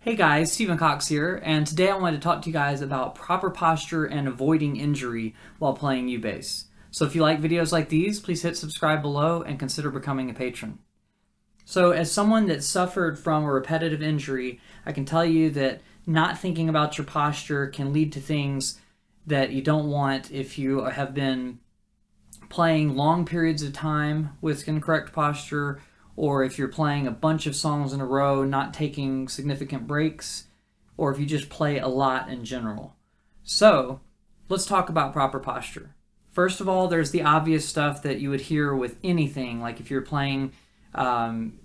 Hey guys, Stephen Cox here, and today I wanted to talk to you guys about proper posture and avoiding injury while playing U-Bass. So if you like videos like these, please hit subscribe below and consider becoming a patron. So as someone that suffered from a repetitive injury, I can tell you that not thinking about your posture can lead to things that you don't want if you have been playing long periods of time with incorrect posture, or if you're playing a bunch of songs in a row, not taking significant breaks, or if you just play a lot in general. So, let's talk about proper posture. First of all, there's the obvious stuff that you would hear with anything, like if you're playing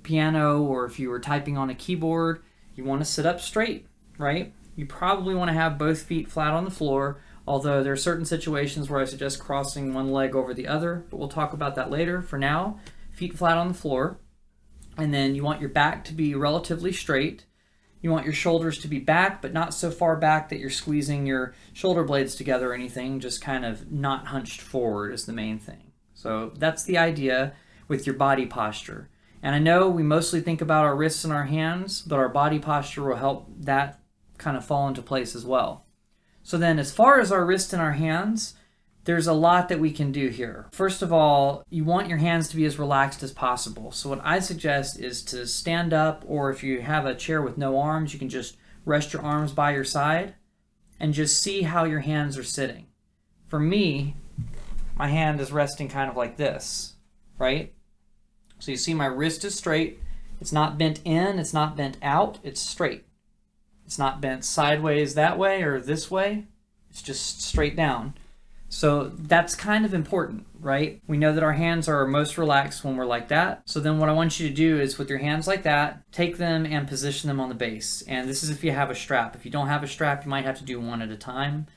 piano or if you were typing on a keyboard, you want to sit up straight, right? You probably want to have both feet flat on the floor, although there are certain situations where I suggest crossing one leg over the other, but we'll talk about that later. For now, feet flat on the floor. And then you want your back to be relatively straight. You want your shoulders to be back, but not so far back that you're squeezing your shoulder blades together or anything, just kind of not hunched forward is the main thing. So that's the idea with your body posture. And I know we mostly think about our wrists and our hands, but our body posture will help that kind of fall into place as well. So then as far as our wrists and our hands, there's a lot that we can do here. First of all, you want your hands to be as relaxed as possible. So what I suggest is to stand up, or if you have a chair with no arms, you can just rest your arms by your side and just see how your hands are sitting. For me, my hand is resting kind of like this, right? So you see my wrist is straight. It's not bent in, it's not bent out, it's straight. It's not bent sideways that way or this way. It's just straight down. So that's kind of important, right? We know that our hands are most relaxed when we're like that. So then what I want you to do is with your hands like that, take them and position them on the bass. And this is if you have a strap. If you don't have a strap, you might have to do one at a time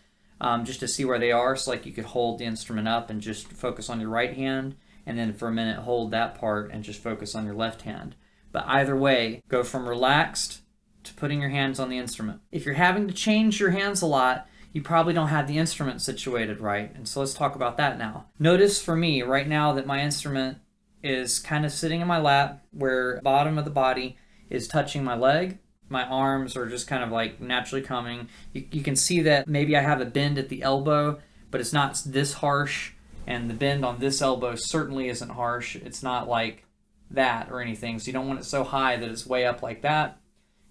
just to see where they are. So like you could hold the instrument up and just focus on your right hand, and then for a minute hold that part and just focus on your left hand. But either way, go from relaxed to putting your hands on the instrument. If you're having to change your hands a lot, you probably don't have the instrument situated right. And so let's talk about that now. Notice for me right now that my instrument is kind of sitting in my lap where the bottom of the body is touching my leg. My arms are just kind of like naturally coming. You can see that maybe I have a bend at the elbow, but it's not this harsh. And the bend on this elbow certainly isn't harsh. It's not like that or anything. So you don't want it so high that it's way up like that,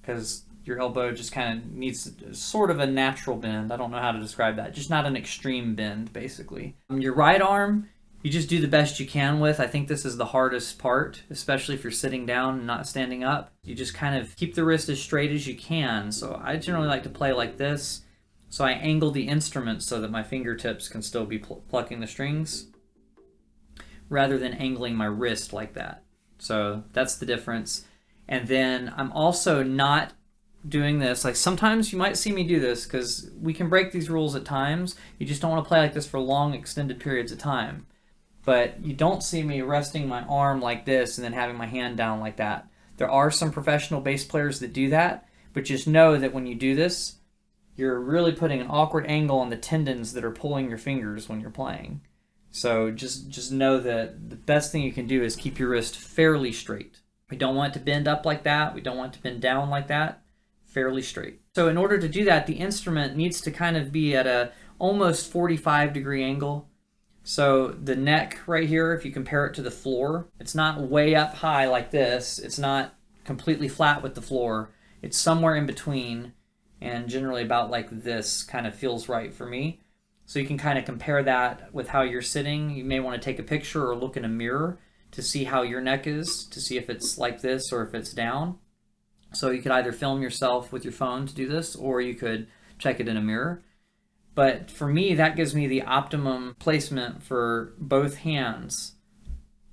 because your elbow just kind of needs sort of a natural bend. I don't know how to describe that. Just not an extreme bend, basically. Your right arm, you just do the best you can with. I think this is the hardest part, especially if you're sitting down and not standing up. You just kind of keep the wrist as straight as you can. So I generally like to play like this. So I angle the instrument so that my fingertips can still be plucking the strings, rather than angling my wrist like that. So that's the difference. And then I'm also not doing this. Like sometimes you might see me do this because we can break these rules at times. You just don't want to play like this for long extended periods of time. But you don't see me resting my arm like this and then having my hand down like that. There are some professional bass players that do that, but just know that when you do this, you're really putting an awkward angle on the tendons that are pulling your fingers when you're playing. So just know that the best thing you can do is keep your wrist fairly straight. We don't want it to bend up like that. We don't want it to bend down like that. Fairly straight. So in order to do that, the instrument needs to kind of be at a almost 45-degree angle. So the neck right here, if you compare it to the floor, it's not way up high like this. It's not completely flat with the floor. It's somewhere in between, and generally about like this kind of feels right for me. So you can kind of compare that with how you're sitting. You may want to take a picture or look in a mirror to see how your neck is, to see if it's like this or if it's down. So you could either film yourself with your phone to do this, or you could check it in a mirror. But for me, that gives me the optimum placement for both hands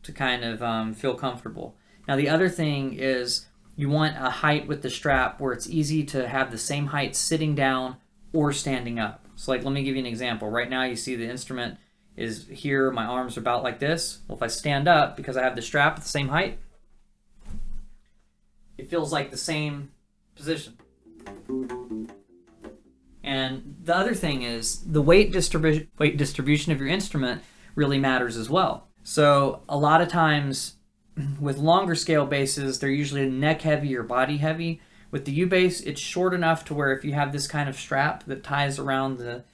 to kind of feel comfortable. Now the other thing is you want a height with the strap where it's easy to have the same height sitting down or standing up. So like, let me give you an example. Right now you see the instrument is here, my arms are about like this. Well, if I stand up, because I have the strap at the same height, it feels like the same position. And the other thing is the weight distribution of your instrument really matters as well. So a lot of times with longer scale basses, they're usually neck heavy or body heavy, With the U-base, it's short enough to where if you have this kind of strap that ties around the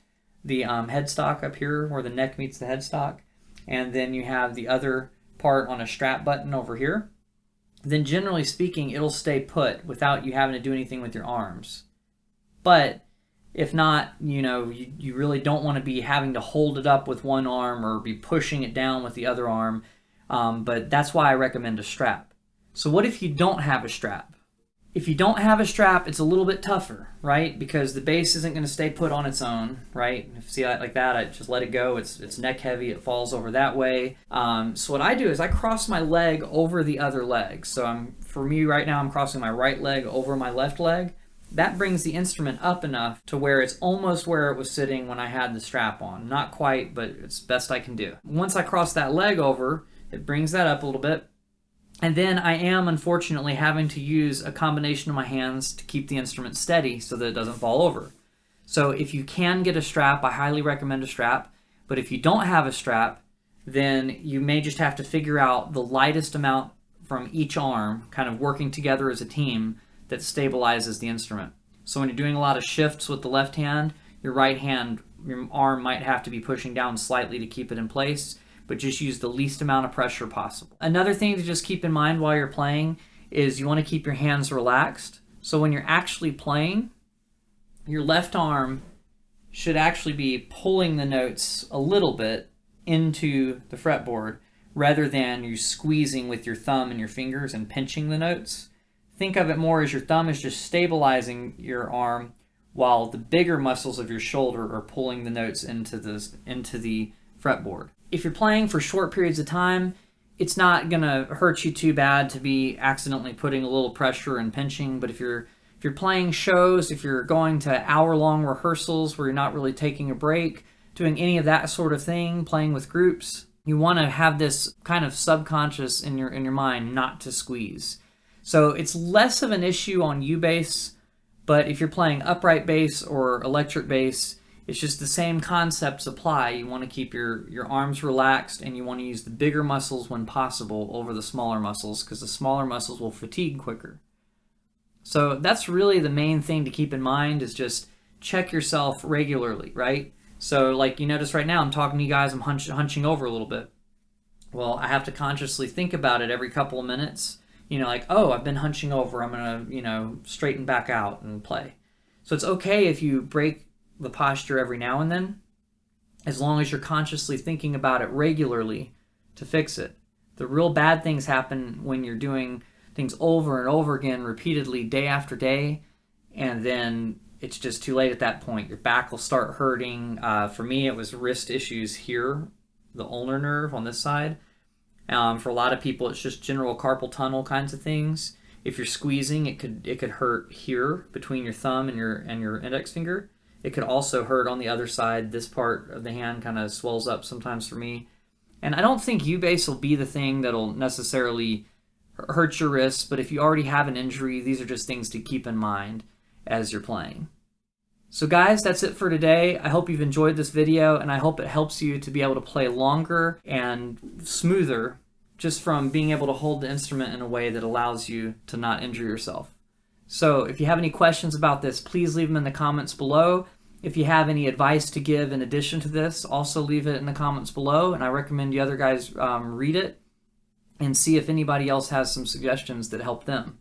headstock up here where the neck meets the headstock, and then you have the other part on a strap button over here, then generally speaking, it'll stay put without you having to do anything with your arms. But if not, you really don't want to be having to hold it up with one arm or be pushing it down with the other arm. But that's why I recommend a strap. So what if you don't have a strap? If you don't have a strap, it's a little bit tougher, right? Because the base isn't going to stay put on its own, right? If you see that like that, I just let it go. It's neck heavy. It falls over that way. So what I do is I cross my leg over the other leg. So for me right now, I'm crossing my right leg over my left leg. That brings the instrument up enough to where it's almost where it was sitting when I had the strap on. Not quite, but it's best I can do. Once I cross that leg over, it brings that up a little bit. And then I am, unfortunately, having to use a combination of my hands to keep the instrument steady so that it doesn't fall over. So if you can get a strap, I highly recommend a strap. But if you don't have a strap, then you may just have to figure out the lightest amount from each arm, kind of working together as a team, that stabilizes the instrument. So when you're doing a lot of shifts with the left hand, your arm might have to be pushing down slightly to keep it in place, but just use the least amount of pressure possible. Another thing to just keep in mind while you're playing is you want to keep your hands relaxed. So when you're actually playing, your left arm should actually be pulling the notes a little bit into the fretboard rather than you squeezing with your thumb and your fingers and pinching the notes. Think of it more as your thumb is just stabilizing your arm while the bigger muscles of your shoulder are pulling the notes into the fretboard. If you're playing for short periods of time, it's not gonna hurt you too bad to be accidentally putting a little pressure and pinching. But if you're playing shows, if you're going to hour-long rehearsals where you're not really taking a break, doing any of that sort of thing, playing with groups, you want to have this kind of subconscious in your mind not to squeeze. So it's less of an issue on U-bass, but if you're playing upright bass or electric bass, it's just the same concepts apply. You want to keep your arms relaxed, and you want to use the bigger muscles when possible over the smaller muscles, because the smaller muscles will fatigue quicker. So that's really the main thing to keep in mind, is just check yourself regularly, right? So like you notice right now, I'm talking to you guys, I'm hunching over a little bit. Well, I have to consciously think about it every couple of minutes. Like, oh, I've been hunching over, I'm gonna, straighten back out and play. So it's okay if you break the posture every now and then, as long as you're consciously thinking about it regularly to fix it. The real bad things happen when you're doing things over and over again, repeatedly, day after day, and then it's just too late at that point. Your back will start hurting. For me, it was wrist issues here, the ulnar nerve on this side. For a lot of people, it's just general carpal tunnel kinds of things. If you're squeezing, it could hurt here between your thumb and your index finger. It could also hurt on the other side. This part of the hand kind of swells up sometimes for me. And I don't think U-bass will be the thing that'll necessarily hurt your wrists, but if you already have an injury, these are just things to keep in mind as you're playing. So guys, that's it for today. I hope you've enjoyed this video, and I hope it helps you to be able to play longer and smoother just from being able to hold the instrument in a way that allows you to not injure yourself. So if you have any questions about this, please leave them in the comments below. If you have any advice to give in addition to this, also leave it in the comments below, and I recommend you other guys read it and see if anybody else has some suggestions that help them.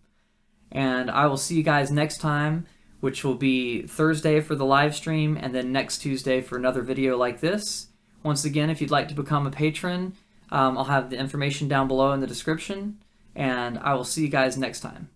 And I will see you guys next time, which will be Thursday for the live stream, and then next Tuesday for another video like this. Once again, if you'd like to become a patron, I'll have the information down below in the description, and I will see you guys next time.